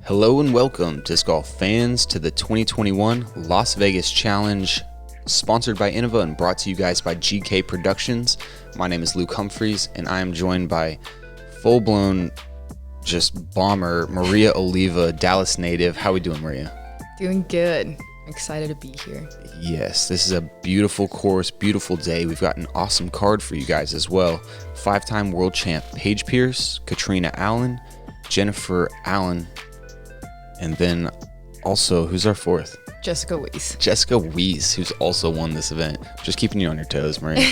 Hello and welcome, disc golf fans, to the 2021 Las Vegas Challenge, sponsored by Innova and brought to you guys by GK Productions. My name is Luke Humphries, and I am joined by full-blown, just bomber, Maria Oliva, Dallas native. How we doing, Maria? Doing good. Excited to be here. Yes, this is a beautiful course, beautiful day. We've got an awesome card for you guys as well. Five-time world champ Paige Pierce, Catrina Allen, Jennifer Allen, and then also, who's our fourth? Jessica Weese. Jessica Weese, who's also won this event. Just keeping you on your toes, Maria.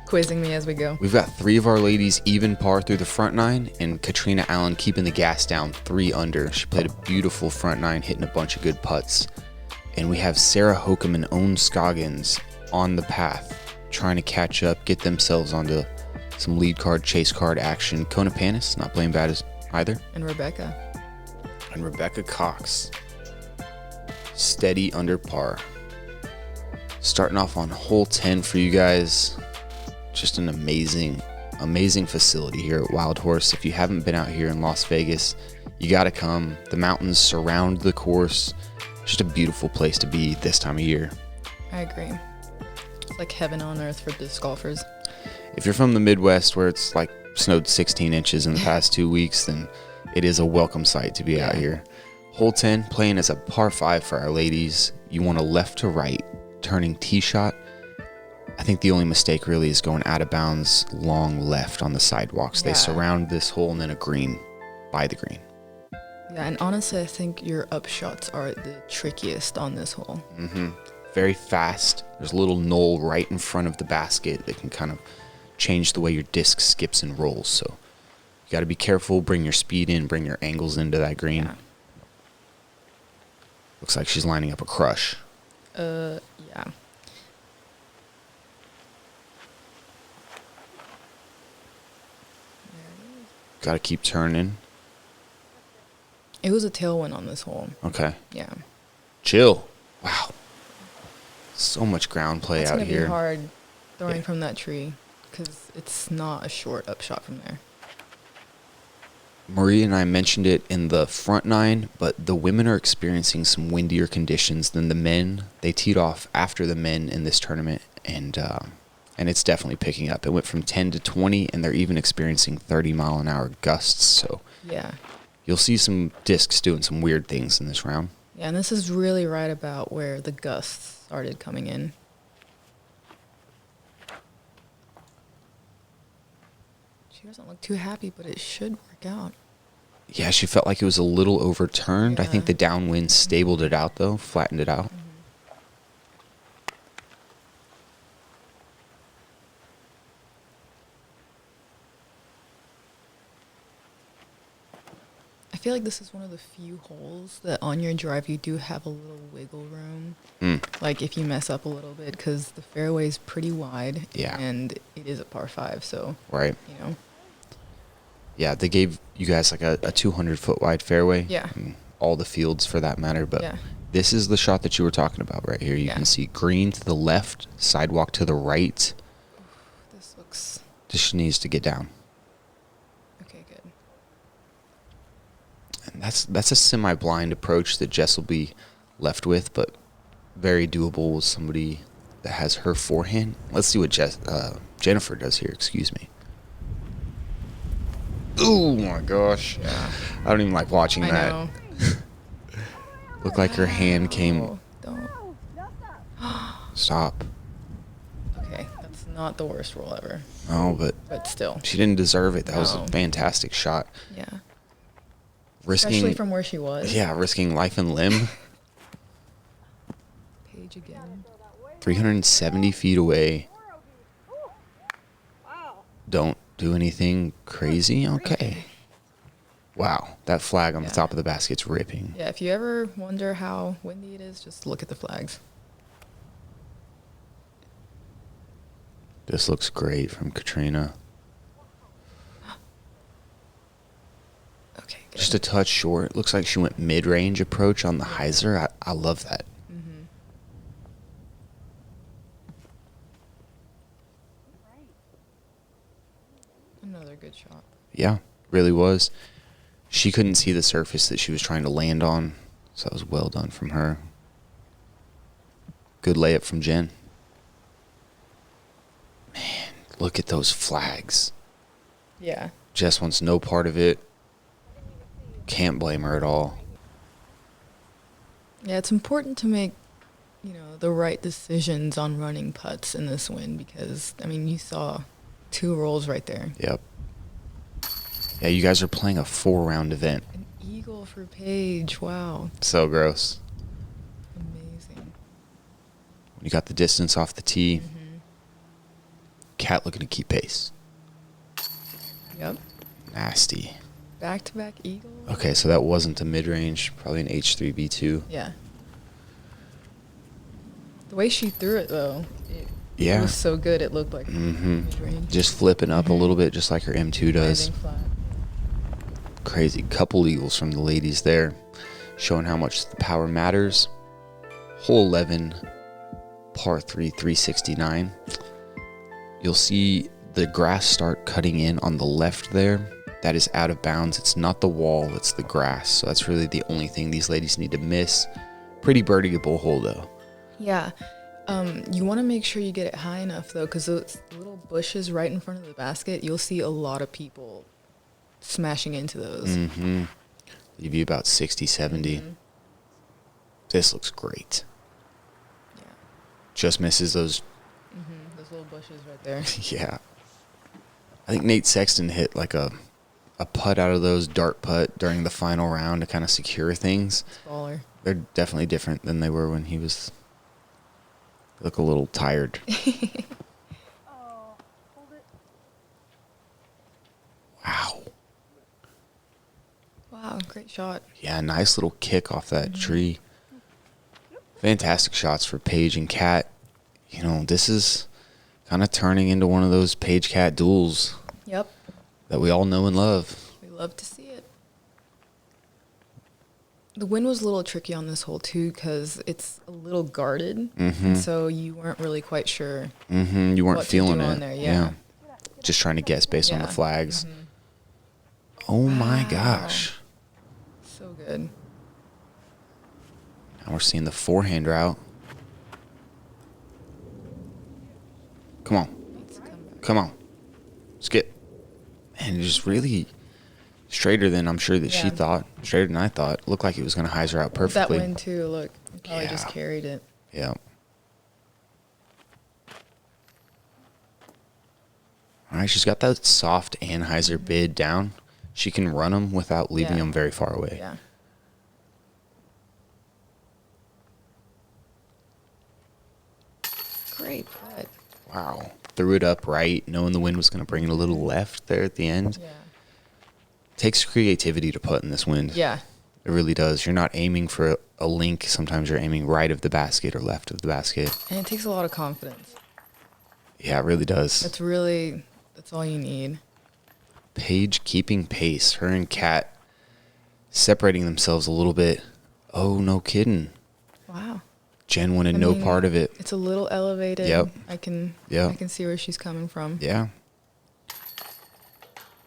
Quizzing me as we go. We've got three of our ladies even par through the front nine, and Catrina Allen keeping the gas down 3 under. She played a beautiful front nine, hitting a bunch of good putts. And we have Sarah Hokum and Owen Scoggins on the path, trying to catch up, get themselves onto some lead card, chase card action. Kona Panis, not playing bad either. And Rebecca. And Rebecca Cox, steady under par. Starting off on hole 10 for you guys. Just an amazing facility here at Wild Horse. If you haven't been out here in Las Vegas, you got to come. The mountains surround the course. Just a beautiful place to be this time of year. I agree. It's like heaven on earth for disc golfers. If you're from the Midwest where it's like snowed 16 inches in the past 2 weeks, then it is a welcome sight to be out here. Hole 10, playing as a par 5 for our ladies. You want a left to right, turning tee shot. I think the only mistake really is going out of bounds long left on the sidewalks. Yeah. They surround this hole and then a green by the green. Yeah, and honestly, I think your upshots are the trickiest on this hole. Very fast. There's a little knoll right in front of the basket that can kind of change the way your disc skips and rolls. So you got to be careful, bring your speed in, bring your angles into that green. Yeah. Looks like she's lining up a crush. Yeah. Got to keep turning. It was a tailwind on this hole. Okay. Yeah. Chill. Wow. So much ground play It's out going to here. be hard throwing from that tree because it's not a short upshot from there. Maria and I mentioned it in the front nine, but the women are experiencing some windier conditions than the men. They teed off after the men in this tournament, and it's definitely picking up. It went from 10 to 20, and they're even experiencing 30-mile-an-hour gusts. So Yeah. you'll see some discs doing some weird things in this round. Yeah, and this is really right about where the gusts started coming in. She doesn't look too happy, but it should work out. Yeah, she felt like it was a little overturned. I think Yeah. the downwind stabled it out, though, flattened it out. I feel like this is one of the few holes that on your drive you do have a little wiggle room. Like if you mess up a little bit, because the fairway is pretty wide. Yeah. And it is a par 5, so, Right. you know. Yeah, they gave you guys like a 200-foot wide fairway. Yeah. And all the fields for that matter. But Yeah. this is the shot that you were talking about right here. You Yeah. can see green to the left, sidewalk to the right. This looks Just needs to get down. okay, good. And that's a semi-blind approach that Jess will be left with, but very doable with somebody that has her forehand. Let's see what Jennifer does here. Excuse me. Oh my gosh. Yeah. I don't even like watching I that. know. Looked like her hand came. Oh, don't. Stop. Okay, that's not the worst roll ever, Oh, but but still. she didn't deserve it. That was a No. fantastic shot. Yeah. Risking, Especially from where she was. yeah, risking life and limb. Paige again. 370 feet away. Don't do anything crazy. Okay. Wow, that flag on the Yeah. top of the basket's ripping. Yeah, if you ever wonder how windy it is, just look at the flags. This looks great from Catrina. Okay, good. Just a touch short. Looks like she went mid-range approach on the hyzer. I love that. Another good shot. Yeah, really was. She couldn't see the surface that she was trying to land on, so that was well done from her. Good layup from Jen. Man, look at those flags. Yeah. Jess wants no part of it. Can't blame her at all. Yeah, it's important to make, the right decisions on running putts in this win because, you saw 2 rolls right there. Yep. Yeah, you guys are playing a 4-round event. An eagle for Paige. Wow. So gross. Amazing. You got the distance off the tee. Cat looking to keep pace. Yep. Nasty. Back-to-back eagle. Okay, so that wasn't a mid-range. Probably an H3B2. Yeah. The way she threw it, though, Yeah. it was so good it looked like mid-range. Just flipping up a little bit, just like her M2 does. Landing flat. Crazy. Couple eagles from the ladies there, showing how much the power matters. Hole 11, par 3, 369. You'll see the grass start cutting in on the left there. That is out of bounds. It's not the wall, it's the grass. So that's really the only thing these ladies need to miss. Pretty birdieable hole, though. Yeah. You want to make sure you get it high enough, though, because those little bushes right in front of the basket, you'll see a lot of people smashing into those. Leave you about 60, 70. This looks great. Yeah. Just misses those. Those little bushes right there. Yeah. I think Nate Sexton hit like a putt out of those, dart putt, during the final round to kind of secure things. Baller. They're definitely different than they were when he was. They look a little tired. Wow. Wow, great shot. Yeah, nice little kick off that tree. Fantastic shots for Paige and Cat. This is kind of turning into one of those Paige-Cat duels Yep. that we all know and love. We love to see it. The wind was a little tricky on this hole, too, because it's a little guarded. And so you weren't really quite sure. You weren't what to feeling do it. on there, yeah. Just trying to guess based on the Yeah. flags. Oh my Wow. gosh. So good. Now we're seeing the forehander out. Come on. Needs to come back. Come on. Skip. And just really straighter than I'm sure that she Yeah. thought. Straighter than I thought. Looked like it was going to hyzer out With that perfectly. wind, too, look. It probably just Yeah. carried it. Yeah. All right, she's got that soft Anheuser bid down. She can run them without leaving Yeah. them very far away. Yeah. Great putt. Wow. Threw it up right, knowing the wind was going to bring it a little left there at the end. Yeah. Takes creativity to putt in this wind. Yeah. It really does. You're not aiming for a link. Sometimes you're aiming right of the basket or left of the basket. And it takes a lot of confidence. Yeah, it really does. That's all you need. Paige keeping pace. Her and Kat separating themselves a little bit. Oh, no kidding. Wow. Jen wanted no part of it. It's a little elevated. Yep. I can see where she's coming from. Yeah.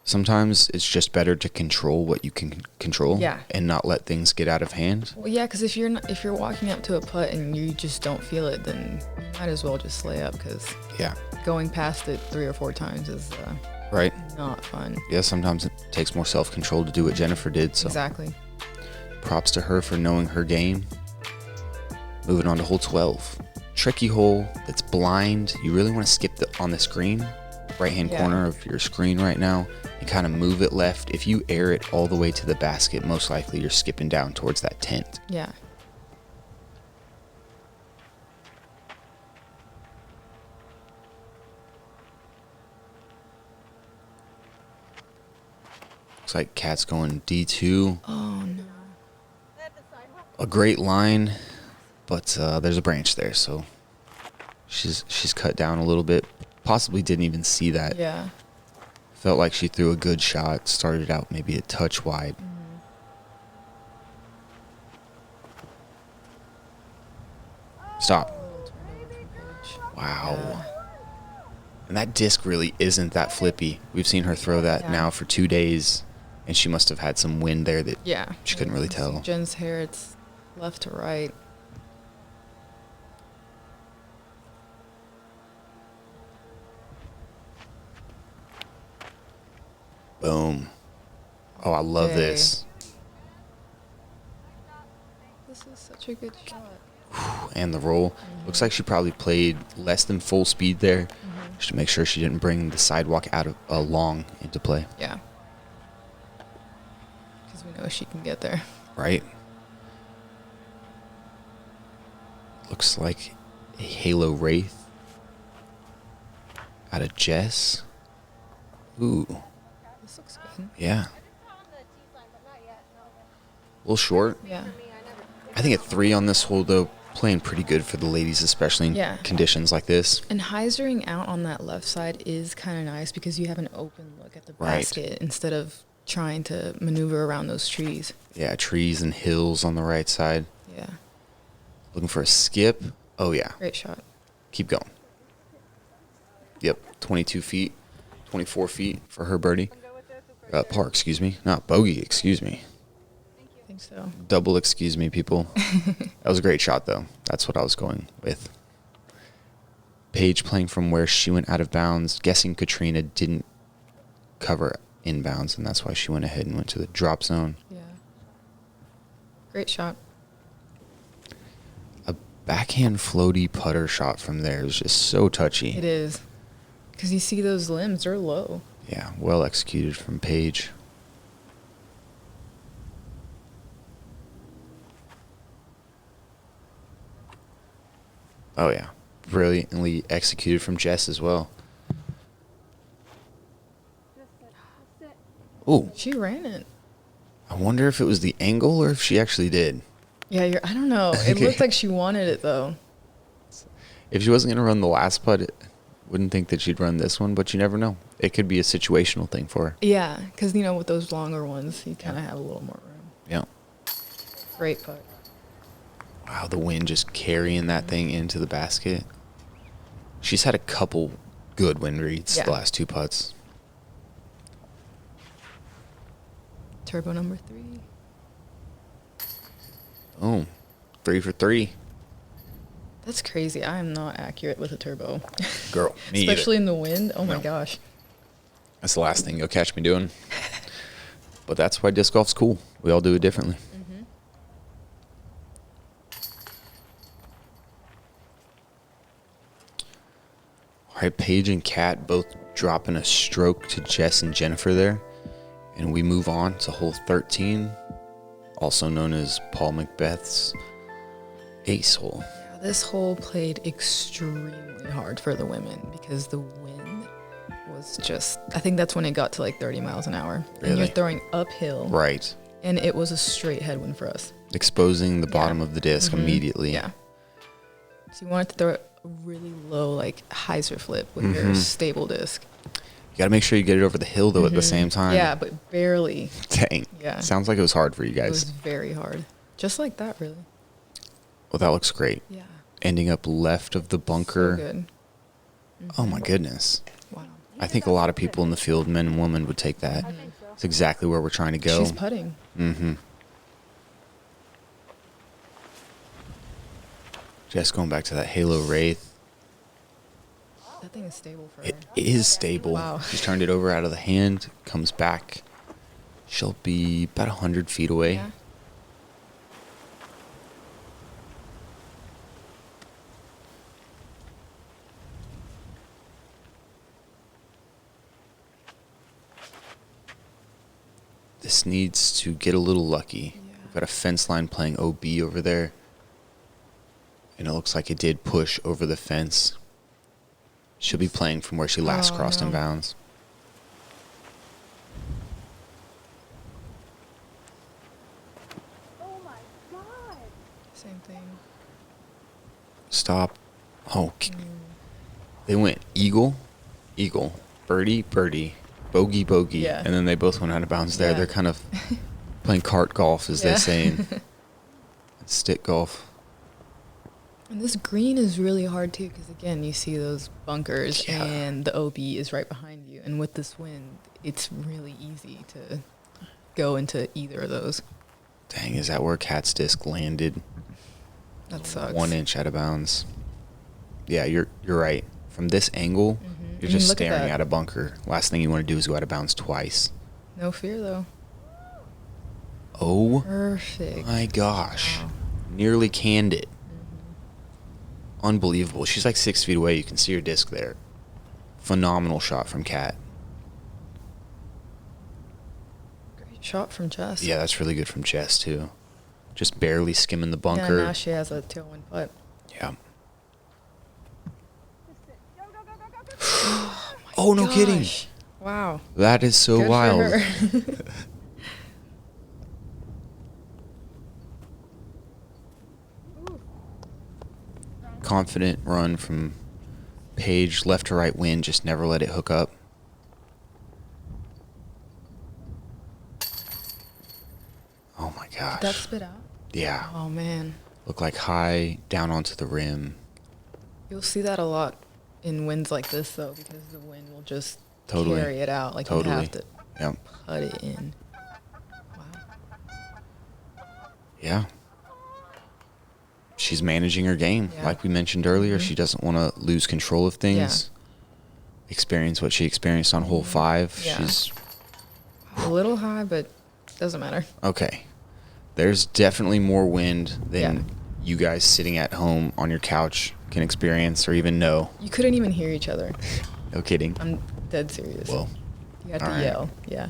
Sometimes it's just better to control what you can control. Yeah. And not let things get out of hand. Well, yeah, because if you're walking up to a putt and you just don't feel it, then you might as well just lay up because Yeah. going past it 3 or 4 times is Right. not fun. Yeah, sometimes it takes more self-control to do what Jennifer did. So Exactly. props to her for knowing her game. Moving on to hole 12. Tricky hole that's blind. You really want to skip on this green, right-hand corner of your screen right now, and kind of move it left. If you air it all the way to the basket, most likely you're skipping down towards that tent. Yeah. Looks like Kat's going D2. Oh, no. A great line, but there's a branch there, so she's cut down a little bit. Possibly didn't even see that. Yeah. Felt like she threw a good shot. Started out maybe a touch wide. Stop. Wow. Yeah. And that disc really isn't that flippy. We've seen her throw that Yeah. now for 2 days, And she must have had some wind there that Yeah. she couldn't really tell. See Jen's hair, it's left to right. Boom. Oh, I love Okay. this. This is such a good shot. And the roll. Looks like she probably played less than full speed there, just to make sure she didn't bring the sidewalk out of long into play. Yeah. Because we know she can get there. Right? Looks like a Halo Wraith out of Jess. Ooh. This looks good. Yeah. A little short. Yeah. I think a 3 on this hole, though, playing pretty good for the ladies, especially in conditions like this. And hyzering out on that left side is kind of nice because you have an open look at the basket instead of trying to maneuver around those trees. Yeah, trees and hills on the right side. Yeah. Looking for a skip. Oh, yeah. Great shot. Keep going. Yep, 22 feet, 24 feet for her birdie. Par, excuse me. Not bogey, excuse me. I think so. Double excuse me, people. That was a great shot, though. That's what I was going with. Paige playing from where she went out of bounds. Guessing Catrina didn't cover inbounds, and that's why she went ahead and went to the drop zone. Yeah. Great shot. A backhand floaty putter shot from there is just so touchy. It is. Because you see those limbs, they're low. Yeah, well executed from Paige. Oh, yeah. Brilliantly executed from Jess as well. Ooh. She ran it. I wonder if it was the angle or if she actually did. Yeah, I don't know. It looked like she wanted it, though. If she wasn't going to run the last putt, wouldn't think that she'd run this one, but you never know. It could be a situational thing for her. Yeah, because, with those longer ones, you kind of have a little more room. Yeah. Great putt. Wow, the wind just carrying that thing into the basket. She's had a couple good wind reads the last 2 putts. Turbo number 3. Boom. 3 for 3. That's crazy. I am not accurate with a turbo. Girl, me Especially either. in the wind. Oh, my No. gosh. That's the last thing you'll catch me doing. But that's why disc golf's cool. We all do it differently. Mm-hmm. All right, Paige and Kat both dropping a stroke to Jess and Jennifer there. And we move on to hole 13, also known as Paul Macbeth's ace hole. Yeah, this hole played extremely hard for the women because the wind was just, I think that's when it got to like 30 miles an hour. Really? And you're throwing uphill. Right. And it was a straight headwind for us. Exposing the bottom of the disc immediately. Yeah. So you wanted to throw a really low, like, hyzer flip with your stable disc. You got to make sure you get it over the hill, though, at the same time. Yeah, but barely. Dang. Yeah. Sounds like it was hard for you It guys. was very hard. Just like that, really. Well, that looks great. Yeah. Ending up left of the bunker. So good. Oh, my goodness. Wow. I think a lot of people in the field, men and women, would take that. It's exactly where we're trying to go. She's putting. Mm-hmm. Just going back to that Halo Wraith. That thing is stable for her. It is stable. Wow. She's turned it over out of the hand, comes back. She'll be about 100 feet away. Yeah. This needs to get a little lucky. Yeah. We've got a fence line playing OB over there. And it looks like it did push over the fence. She'll be playing from where she last crossed in bounds. Oh my god! Same thing. Stop. Oh, they went eagle, eagle, birdie, birdie, bogey, bogey. Yeah. And then they both went out of bounds there. Yeah. They're kind of playing cart golf, as they say in stick golf. And this green is really hard too, because again, you see those bunkers Yeah. and the OB is right behind you. And with this wind, it's really easy to go into either of those. Dang, is that where Kat's disc landed? That sucks. 1 inch out of bounds. Yeah, you're right. From this angle, you're I mean, just look at staring that. at a bunker. Last thing you want to do is go out of bounds twice. No fear, though. Oh Perfect. my gosh. Wow. Nearly canned it. Unbelievable. She's like 6 feet away. You can see her disc there. Phenomenal shot from Kat. Great shot from Jess. Yeah, that's really good from Jess, too. Just barely skimming the Yeah, bunker. now she has a tailwind putt. Yeah. Oh, no kidding. Gosh. Wow. That is so Good for wild. her. Confident run from Paige, left to right wind, just never let it hook up. Oh my gosh. Did that spit out? Yeah. Oh, man. Look like high down onto the rim. You'll see that a lot in winds like this, though, because the wind will just Totally. carry it out. Like, Totally. you have to Yep. put it in. Wow. Yeah. She's managing her game. Yeah. Like we mentioned earlier, she doesn't want to lose control of things. Experience what she experienced on hole 5. Yeah. She's A little high, but doesn't matter. okay. There's definitely more wind than Yeah. you guys sitting at home on your couch can experience or even know. You couldn't even hear each other. No kidding. I'm dead serious. Well, You had all to right. yell. Yeah.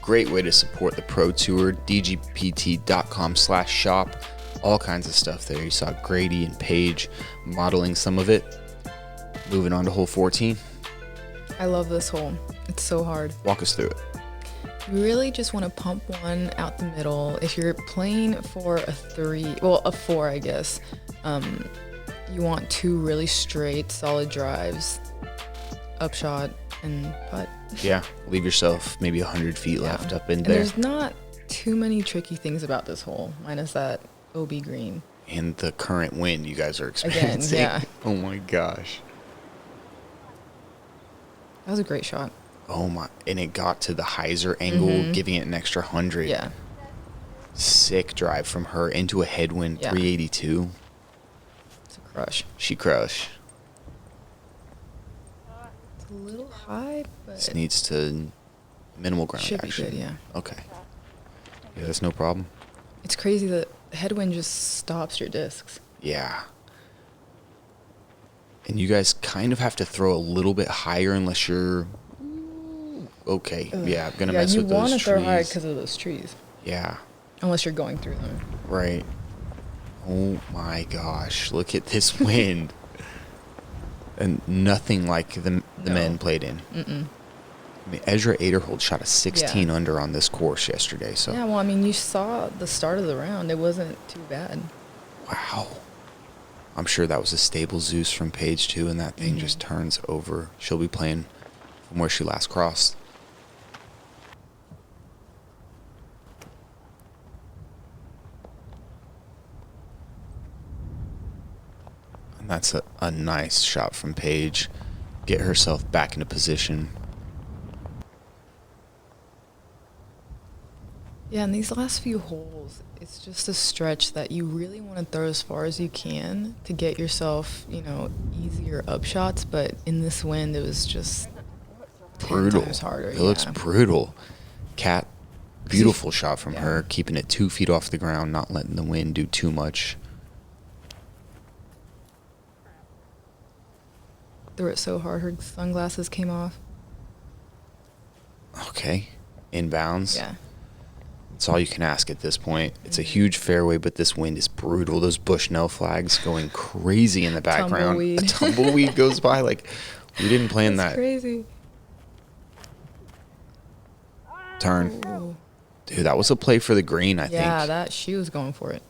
great way to support the Pro Tour, dgpt.com/shop. All kinds of stuff there. You saw Grady and Paige modeling some of it. Moving on to hole 14. I love this hole. It's so hard. Walk us through it. You really just want to pump one out the middle. If you're playing for a 4, I guess, you want 2 really straight, solid drives, upshot, and putt. Yeah, leave yourself maybe 100 feet left up in And there. there's not too many tricky things about this hole, minus that OB green. And the current wind you guys are experiencing. yeah. Oh my gosh. That was a great shot. Oh my. And it got to the hyzer angle, giving it an extra 100. Yeah. Sick drive from her into a headwind, Yeah. 382. It's a crush. She crushed. It's a little high, but Just needs to minimal ground should be action. good, yeah. Okay. Yeah, that's no problem. It's crazy that the headwind just stops your discs. Yeah. And you guys kind of have to throw a little bit higher unless you're okay. Yeah, I'm gonna mess with you those want to trees. throw high because of those trees, Yeah, unless you're going through them. right. Oh my gosh! Look at this wind, and nothing like the No. men played in. I mean, Ezra Aderhold shot a 16 under on this course yesterday. So Yeah, well, I mean, you saw the start of the round. It wasn't too bad. wow. I'm sure that was a stable Zeus from Paige too, and that thing just turns over. She'll be playing from where she last crossed. And that's a nice shot from Paige. Get herself back into position. Yeah, and these last few holes, it's just a stretch that you really want to throw as far as you can to get yourself, easier upshots. But in this wind, it was just 10 Brutal. times harder. It looks yeah. brutal. Kat, beautiful shot from Yeah. her, keeping it 2 feet off the ground, not letting the wind do too much. Threw it so hard, her sunglasses came off. Okay. Inbounds. Yeah. That's all you can ask at this point. It's a huge fairway, but this wind is brutal. Those Bushnell flags going crazy in the background. Tumbleweed. A tumbleweed goes by. Like, we didn't plan That's that. crazy. Turn. Ooh. Dude, that was a play for the green, I Yeah, think. she was going for it.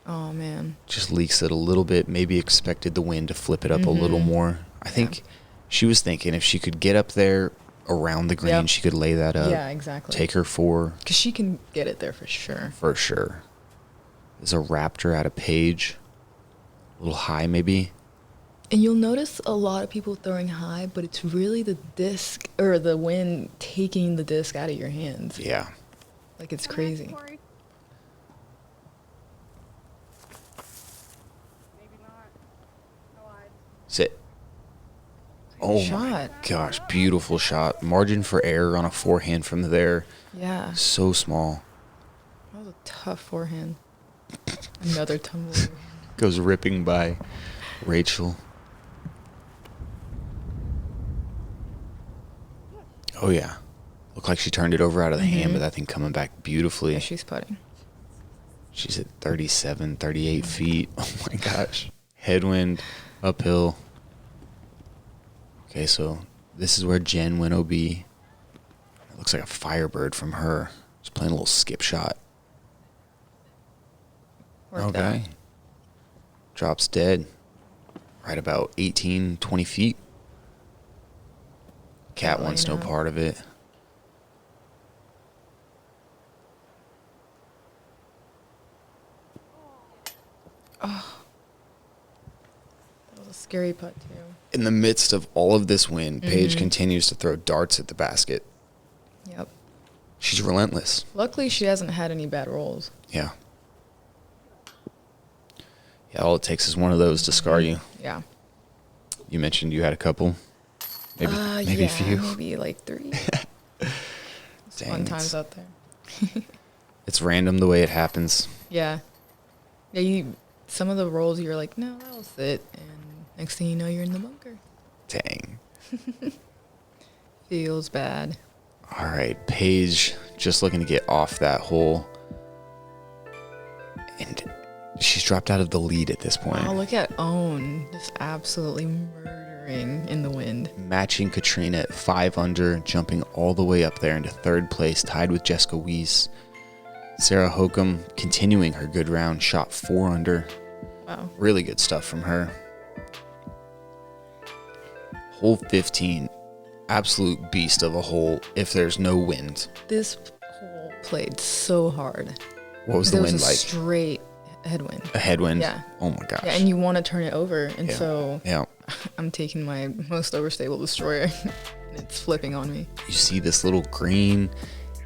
Oh, man. Just leaks it a little bit. Maybe expected the wind to flip it up a little more. I think she was thinking if she could get up there around the green, she could lay that up. Yeah, exactly. Take her 4. Because she can get it there for sure. For sure. There's a Raptor out of Paige. A little high, maybe. And you'll notice a lot of people throwing high, but it's really the disc or the wind taking the disc out of your hands. Yeah. Like, it's crazy. Sit. Oh my gosh, beautiful shot. Margin for error on a forehand from there. Yeah. So small. That was a tough forehand. Another tumble. Goes ripping by Rachel. Oh yeah. Looked like she turned it over out of the hand, but that thing coming back beautifully. Yeah, she's putting. She's at 37, 38 feet. Oh my gosh. Headwind, uphill. Okay, so this is where Jen went OB. It looks like a Firebird from her. Just playing a little skip shot. Worked Okay. out. Drops dead. Right about 18, 20 feet. Cat wants no part of it. Oh. That was a scary putt, too. In the midst of all of this wind, Paige continues to throw darts at the basket. Yep. She's relentless. Luckily, she hasn't had any bad rolls. Yeah. Yeah, all it takes is one of those to scar you. Yeah. You mentioned you had a couple. Maybe a few. Maybe like 3. Dang, Fun times out there. It's random the way it happens. Yeah. Yeah, some of the rolls you're like, no, that'll sit. And next thing you know, you're in the bunker. Dang. Feels bad. All right, Paige just looking to get off that hole. And she's dropped out of the lead at this point. Oh, look at Own. Just absolutely murdering in the wind. Matching Catrina at 5 under, jumping all the way up there into 3rd place, tied with Jessica Weese. Sarah Hokum continuing her good round, shot 4 under. Wow. Really good stuff from her. Hole 15, absolute beast of a hole if there's no wind. This hole played so hard. What was the wind It was a like? straight headwind. A headwind? Yeah. Oh my gosh. Yeah, and you want to turn it over. And Yeah. so Yeah. I'm taking my most overstable destroyer. And it's flipping on me. You see this little green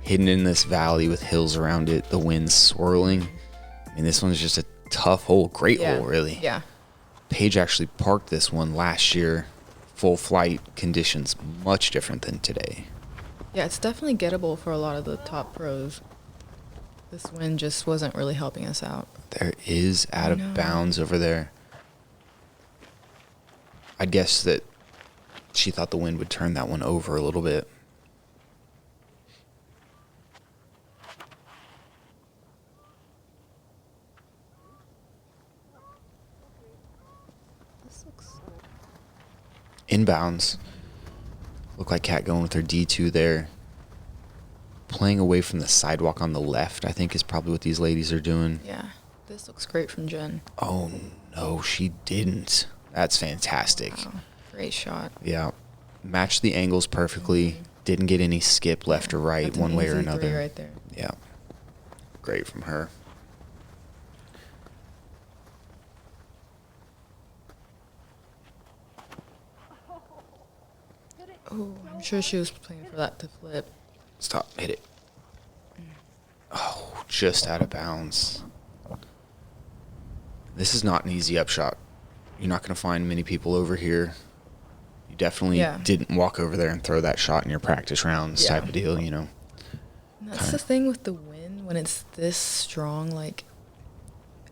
hidden in this valley with hills around it, the wind's swirling. I mean, this one's just a tough hole, great hole, really. Yeah. Paige actually parked this one last year, full flight conditions, much different than today. Yeah, it's definitely gettable for a lot of the top pros. This wind just wasn't really helping us out. There is out of bounds over there. I'd guess that she thought the wind would turn that one over a little bit. This looks... Inbounds. Look like Kat going with her D2 there. Playing away from the sidewalk on the left, I think, is probably what these ladies are doing. Yeah. This looks great from Jen. Oh, no, she didn't. That's fantastic. Wow. Great shot. Yeah. Matched the angles perfectly. Didn't get any skip left or right, That's an one way or easy another. 3 right there. Yeah. Great from her. Oh, I'm sure she was playing for that to flip. Stop. Hit it. Oh, just out of bounds. This is not an easy upshot. You're not going to find many people over here. You definitely didn't walk over there and throw that shot in your practice rounds type of deal, you know. And that's the thing with the wind when it's this strong. Like,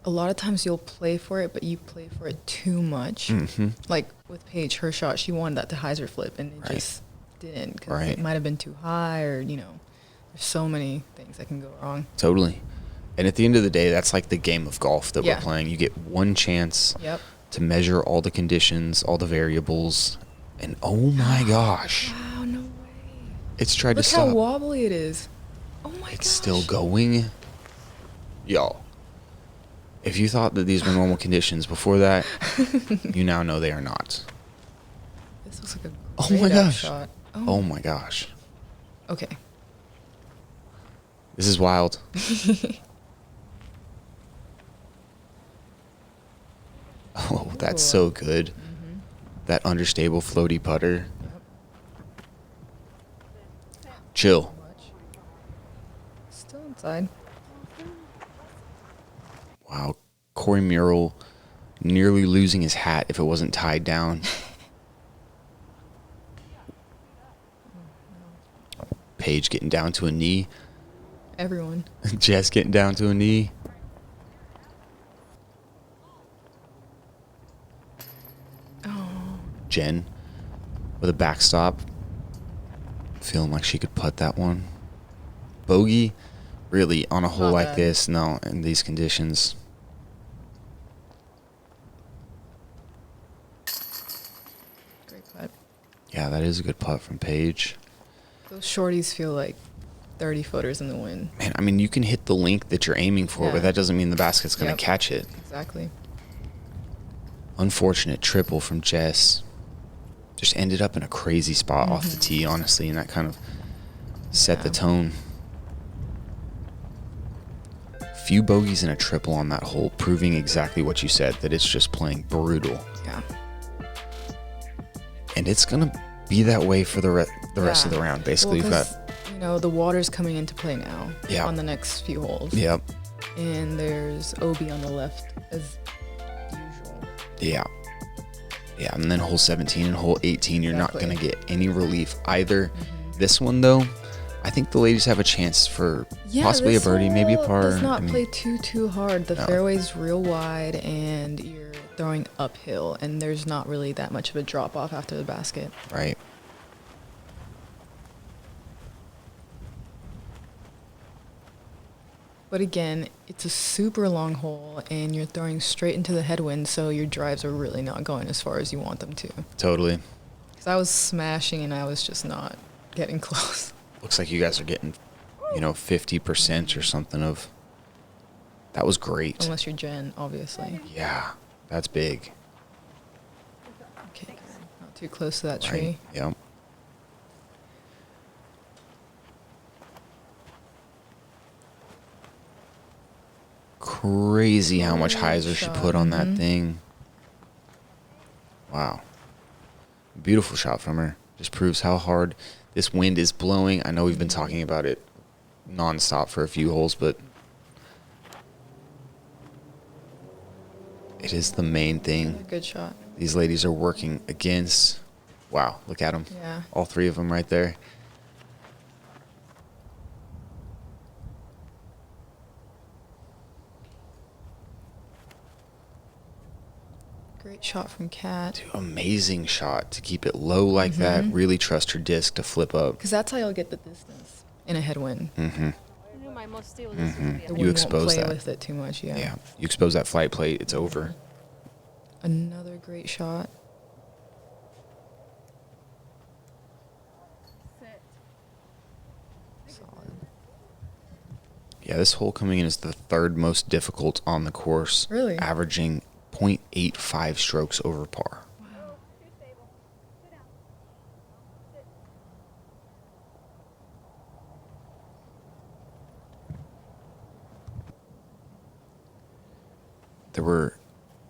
a lot of times you'll play for it, but you play for it too much. Mm-hmm. Like with Paige, her shot, she wanted that to hyzer flip, and it just didn't because it might have been too high, or there's so many things that can go wrong. Totally. And at the end of the day, that's like the game of golf that we're playing. You get one chance to measure all the conditions, all the variables, and oh my gosh. Wow, no way. It's tried Look to stop. how wobbly it is. Oh my gosh. It's still going. Y'all, if you thought that these were normal conditions before that, you now know they are not. This looks like a Oh great my gosh. shot. Oh my gosh. Okay. This is wild. Oh, that's so good. That understable floaty putter. Yep. Chill. Still inside. Wow. Corey Mural nearly losing his hat if it wasn't tied down. Paige getting down to a knee. Everyone. Jess getting down to a knee. Oh. Jen with a backstop. Feeling like she could putt that one. Bogey, really, on a hole Not like bad. this, no, in these conditions. Great putt. Yeah, that is a good putt from Paige. Those shorties feel like 30 footers in the wind. Man, I mean, you can hit the link that you're aiming for, Yeah. but that doesn't mean the basket's going Yep. to catch it. Exactly. Unfortunate triple from Jess. Just ended up in a crazy spot off the tee, honestly, and that kind of set the Yeah. tone. Few bogeys and a triple on that hole, proving exactly what you said, that it's just playing brutal. Yeah. And it's going to be that way for the rest of the round. Basically, Well, you've 'cause, got... the water's coming into play now. Yeah. On the next few holes. Yep. And there's OB on the left as usual. Yeah. Yeah, and then hole 17 and hole 18, you're not Exactly. going to get any relief either. This one, though, I think the ladies have a chance for possibly a this birdie, maybe a hole par. does not I mean, play too hard. The No. fairway's real wide, and you're throwing uphill, and there's not really that much of a drop off after the basket. right. But again, it's a super long hole, and you're throwing straight into the headwind, so your drives are really not going as far as you want them to. Totally. Because I was smashing, and I was just not getting close. Looks like you guys are getting, 50% or something of... That was great. Unless you're Jen, obviously. Yeah, that's big. Okay, good. Not too close to that Right. tree. Yep. Crazy how much Great hyzer she shot. put on that thing. Wow. Beautiful shot from her. Just proves how hard this wind is blowing. I know we've been talking about it nonstop for a few holes, but it is the main thing Good shot. these ladies are working against. Wow, look at them. Yeah. All three of them right there. Great shot from Kat. Dude, amazing shot to keep it low like that. Really trust her disc to flip up. Because that's how you'll get the distance in a headwind. Mm-hmm. The You wind expose won't play that. with it too much, yeah. Yeah, you expose that flight plate, it's over. Another great shot. Solid. Yeah, this hole coming in is the third most difficult on the course. Really? Averaging 0.85 strokes over par. There were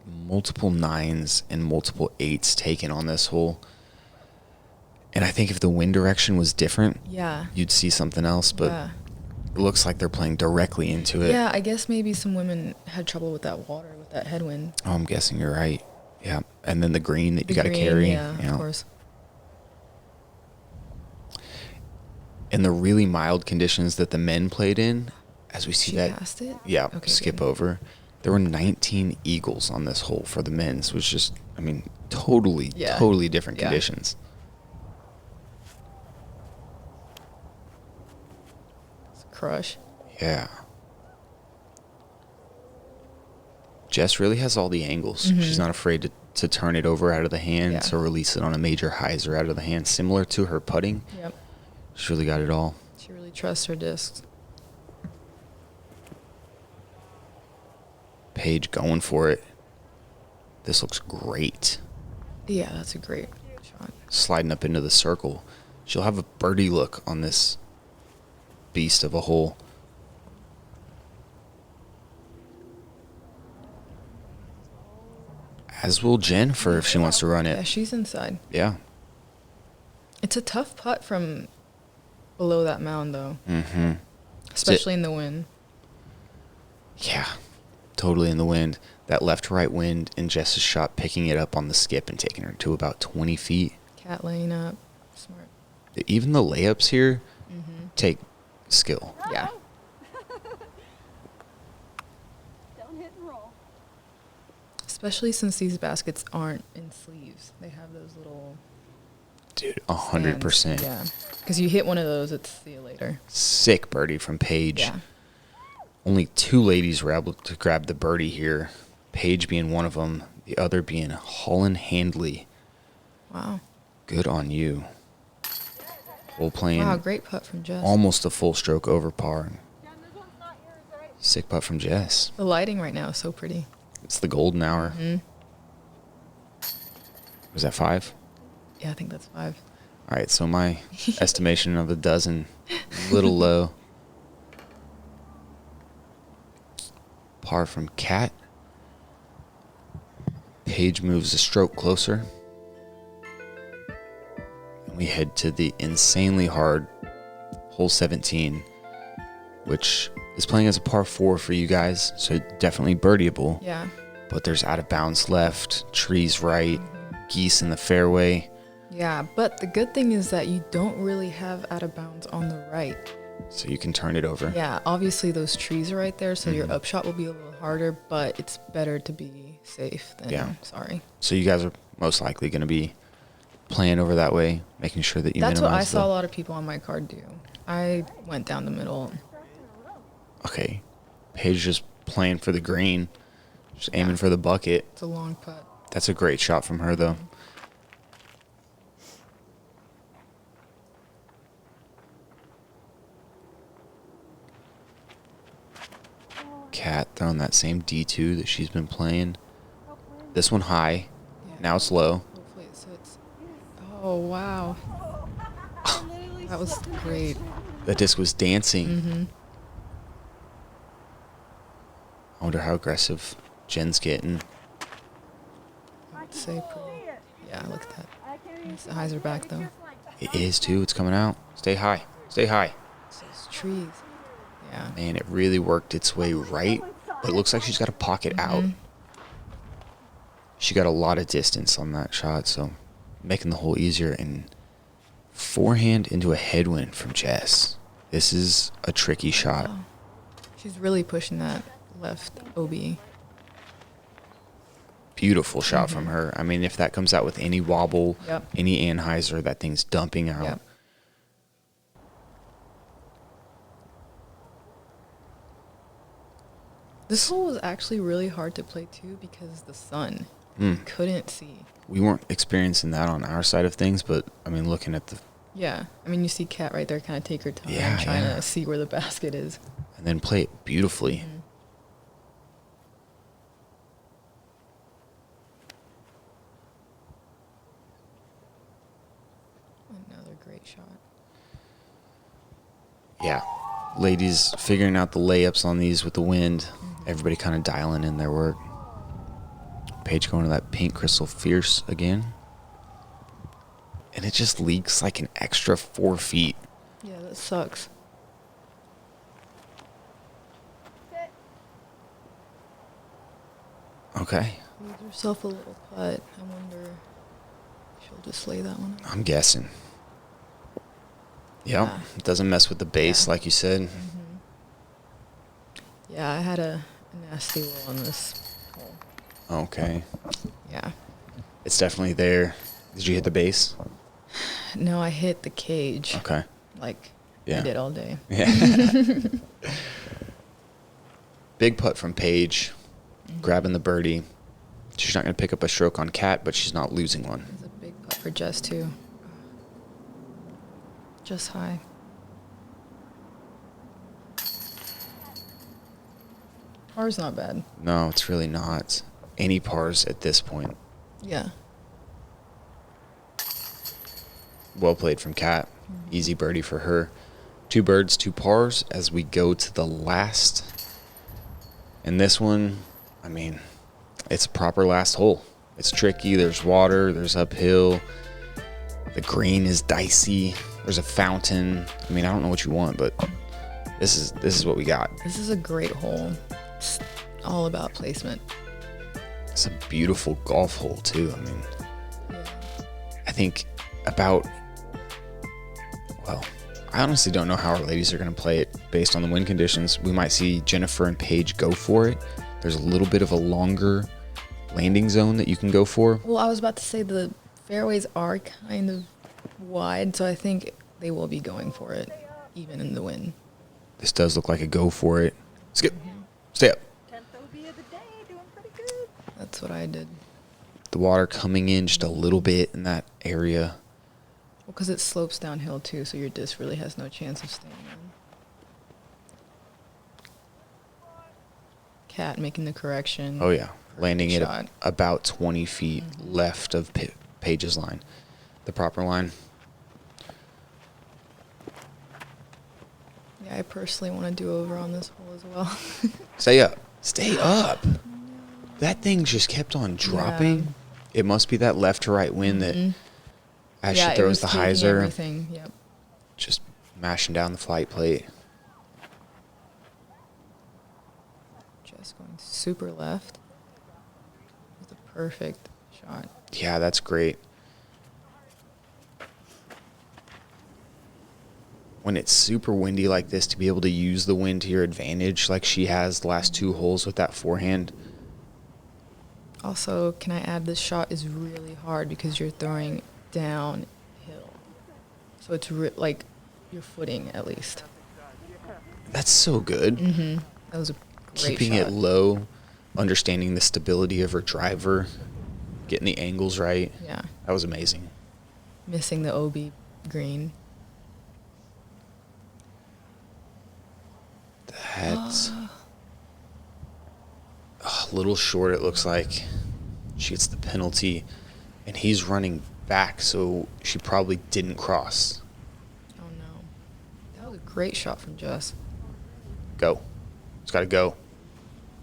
multiple 9s and multiple 8s taken on this hole. And I think if the wind direction was different, Yeah. you'd see something else, but Yeah. it looks like they're playing directly into it. Yeah, I guess maybe some women had trouble with that water, with that headwind. Oh, I'm guessing you're right. Yeah. And then the green that you got to green, carry. Yeah, you know. of course. And the really mild conditions that the men played in, as we see She that. passed it? Yeah, Okay, skip good. over. There were 19 eagles on this hole for the men's, which just, I mean, totally different Yeah. conditions. It's a crush. Yeah. Jess really has all the angles. She's not afraid to turn it over out of the hand, Yeah. to release it on a major hyzer out of the hand, similar to her putting. Yep. She's really got it all. She really trusts her discs. Paige going for it. This looks great. Yeah, that's a great shot. Sliding up into the circle. She'll have a birdie look on this beast of a hole. As will Jennifer if she wants to run Yeah, it. she's inside. Yeah. It's a tough putt from below that mound, though. Mm-hmm. Especially in the wind. Yeah. Totally in the wind. That left-right wind and Jess's shot picking it up on the skip and taking her to about 20 feet. Cat laying up. Smart. Even the layups here take skill. Yeah. Don't hit and roll. Especially since these baskets aren't in sleeves. They have those little... Dude, 100%. stands. Yeah. Because you hit one of those, it's see you later. Sick birdie from Paige. Yeah. Only 2 ladies were able to grab the birdie here. Paige being one of them, the other being Holland Handley. Wow. Good on you. Full playing. Wow, great putt from Jess. Almost a full stroke over par. Jen, this one's not yours, right? Sick putt from Jess. The lighting right now is so pretty. It's the golden hour. Was that 5? Yeah, I think that's 5. All right, so my estimation of a dozen, a little low. Par from Cat. Paige moves a stroke closer. And we head to the insanely hard hole 17, which is playing as a par 4 for you guys, so definitely birdieable. Yeah. But there's out of bounds left, trees right, geese in the fairway. Yeah, but the good thing is that you don't really have out of bounds on the right. So you can turn it over. Yeah, obviously those trees are right there, so your upshot will be a little harder, but it's better to be safe than sorry. So you guys are most likely going to be playing over that way, making sure that you That's what I minimize saw a lot of people on my card do. I went down the middle. Okay. Paige just playing for the green, just aiming for the bucket. It's a long putt. That's a great shot from her, though. Cat throwing that same D2 that she's been playing. This one high. Yeah. Now it's low. Hopefully it sits. Oh, wow. That was great. The disc was dancing. Mm-hmm. I wonder how aggressive Jen's getting. I would say pretty. Yeah, look at that. The highs are back, though. It is, too. It's coming out. Stay high. Stay high. It's those trees. Yeah. Man, it really worked its way right, but it looks like she's got a pocket out. She got a lot of distance on that shot, so making the hole easier. And forehand into a headwind from Jess. This is a tricky shot. Wow. She's really pushing that left OB. Beautiful shot from her. I mean, if that comes out with any wobble, Yep. any Anheuser, that thing's dumping out. Yep. This hole was actually really hard to play too because the sun. You couldn't see. We weren't experiencing that on our side of things, but I mean, looking at the, Yeah. I mean, you see Kat right there kind of take her time Yeah, trying yeah. to see where the basket is. and then play it beautifully. Another great shot. Yeah. Ladies figuring out the layups on these with the wind. Everybody kind of dialing in their work. Paige going to that pink crystal fierce again. And it just leaks like an extra 4 feet. Yeah, that sucks. Sit. Okay. Leave herself a little putt. I wonder if she'll just lay that one up. I'm guessing. Yep. Yeah. It doesn't mess with the base, Yeah. like you said. Yeah, I had a nasty roll on this hole. Okay. Yeah. It's definitely there. Did you hit the base? No, I hit the cage. Okay. Like Yeah. I did all day. Yeah. Big putt from Paige, grabbing the birdie. She's not going to pick up a stroke on Cat, but she's not losing one. It's a big putt for Jess too. Just high. Par's not bad. No, it's really not. Any pars at this point. Yeah. Well played from Kat. Easy birdie for her. 2 birds, 2 pars as we go to the last. And this one, I mean, it's a proper last hole. It's tricky. There's water. There's uphill. The green is dicey. There's a fountain. I mean, I don't know what you want, but this is what we got. This is a great hole. It's all about placement. It's a beautiful golf hole too. I mean, Yeah. I think well, I honestly don't know how our ladies are going to play it based on the wind conditions. We might see Jennifer and Paige go for it. There's a little bit of a longer landing zone that you can go for. Well, I was about to say the fairways are kind of wide, so I think they will be going for it, even in the wind. This does look like a go for it. Skip. Stay up. 10th OB of the day, doing pretty good. That's what I did. The water coming in just a little bit in that area. Well, because it slopes downhill too, so your disc really has no chance of staying in. Cat making the correction. Oh, yeah. Landing it Shot. about 20 feet left of Paige's line. The proper line. Yeah, I personally want to do over on this hole as well. Stay up. Stay up. That thing just kept on dropping. Yeah. It must be that left to right wind that as Yeah, she it throws was the taking hyzer, everything. Yep. just mashing down the flight plate. Just going super left. With a perfect shot. Yeah, that's great. When it's super windy like this, to be able to use the wind to your advantage like she has the last 2 holes with that forehand. Also, can I add, this shot is really hard because you're throwing downhill. So it's like your footing at least. That's so good. That was a great Keeping shot. it low, understanding the stability of her driver, getting the angles right. Yeah. That was amazing. Missing the OB green. That's a little short, it looks like. She gets the penalty, and he's running back, so she probably didn't cross. Oh no. That was a great shot from Jess. Go. It's got to go.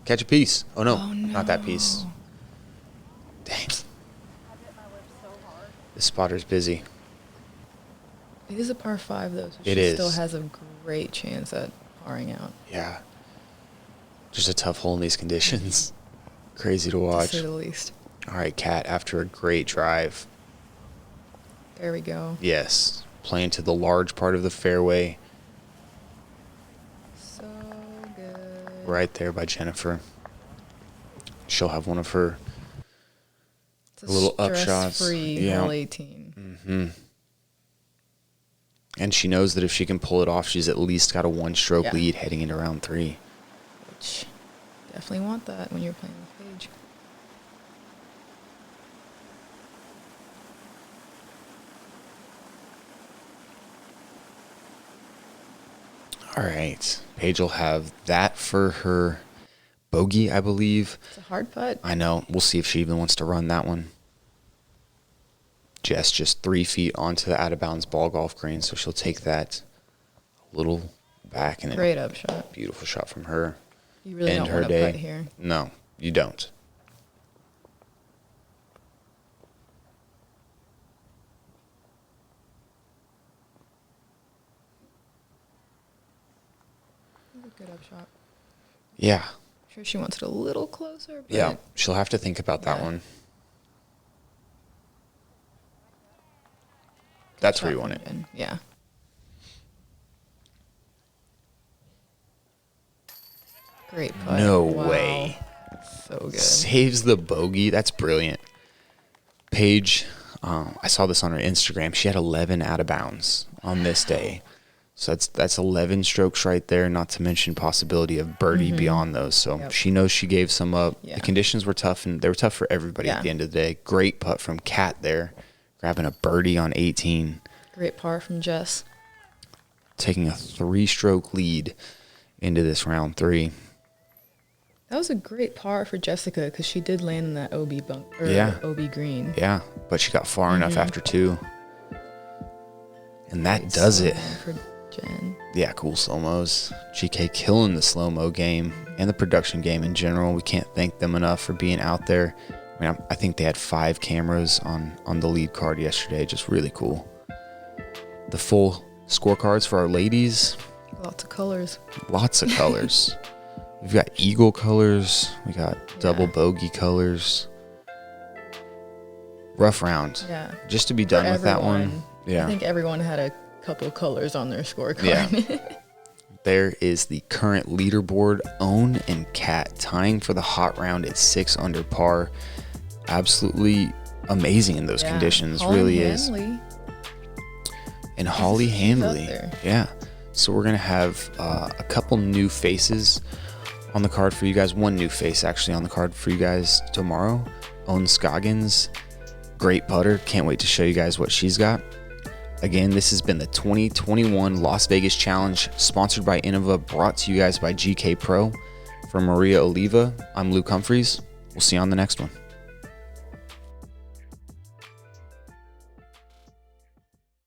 Catch a piece. Oh, no. Oh, Not that piece. no. Dang. I bit my lip so hard. The spotter's busy. It is a par 5 though, so It she is. still has a great chance at parring out. Yeah. Just a tough hole in these conditions. Crazy to To watch. say the least. All right, Kat, after a great drive. There we go. Yes. Playing to the large part of the fairway. So good. Right there by Jennifer. She'll have one of her It's a little upshots. stress-free Yeah. hole 18. And she knows that if she can pull it off, she's at least got a 1-stroke Yeah. lead heading into round 3. Which definitely want that when you're playing with Paige. All right. Paige will have that for her bogey, I believe. It's a hard putt. I know. We'll see if she even wants to run that one. Jess just 3 feet onto the out-of-bounds ball golf green, so she'll take that a little back. And Great upshot. beautiful shot from her. You really End don't her want to day. putt here. No, you don't. Good upshot. Yeah. Sure, she wants it a little closer. But Yeah. She'll have to think about that Yeah. one. That's where shot you want from it. Jen. Yeah. Great putt. No Wow. way. So good. Saves the bogey. That's brilliant. Paige, I saw this on her Instagram. She had 11 out of bounds on this day. So that's 11 strokes right there, not to mention possibility of birdie beyond those. So Yep. she knows she gave some up. Yeah. The conditions were tough, and they were tough for everybody Yeah. at the end of the day. Great putt from Kat there, grabbing a birdie on 18, Great par from Jess. taking a 3-stroke lead into this round 3. That was a great par for Jessica because she did land in that OB bunk or Yeah. OB green. Yeah, but she got far enough after 2. And that Great does it. slow-mo for Jen. Yeah, cool slow-mos. GK killing the slow-mo game and the production game in general. We can't thank them enough for being out there. I mean, I think they had 5 cameras on the lead card yesterday. Just really cool. The full scorecards for our ladies. Lots of colors. Lots of colors. We've got eagle colors. We got double bogey colors. Rough round. Yeah. Just to be done with that one. Yeah. I think everyone had a couple colors on their scorecard. Yeah. There is the current leaderboard. Own and Cat tying for the hot round at 6 under par. Absolutely amazing in those conditions. Holly really Hanley. is. And Holly She's Hanley. up there. Yeah. So we're going to have a couple new faces on the card for you guys. One new face actually on the card for you guys tomorrow. Owen Scoggins. Great putter. Can't wait to show you guys what she's got. Again, this has been the 2021 Las Vegas Challenge, sponsored by Innova, brought to you guys by GK Pro. For Maria Oliva, I'm Luke Humphries. We'll see you on the next one.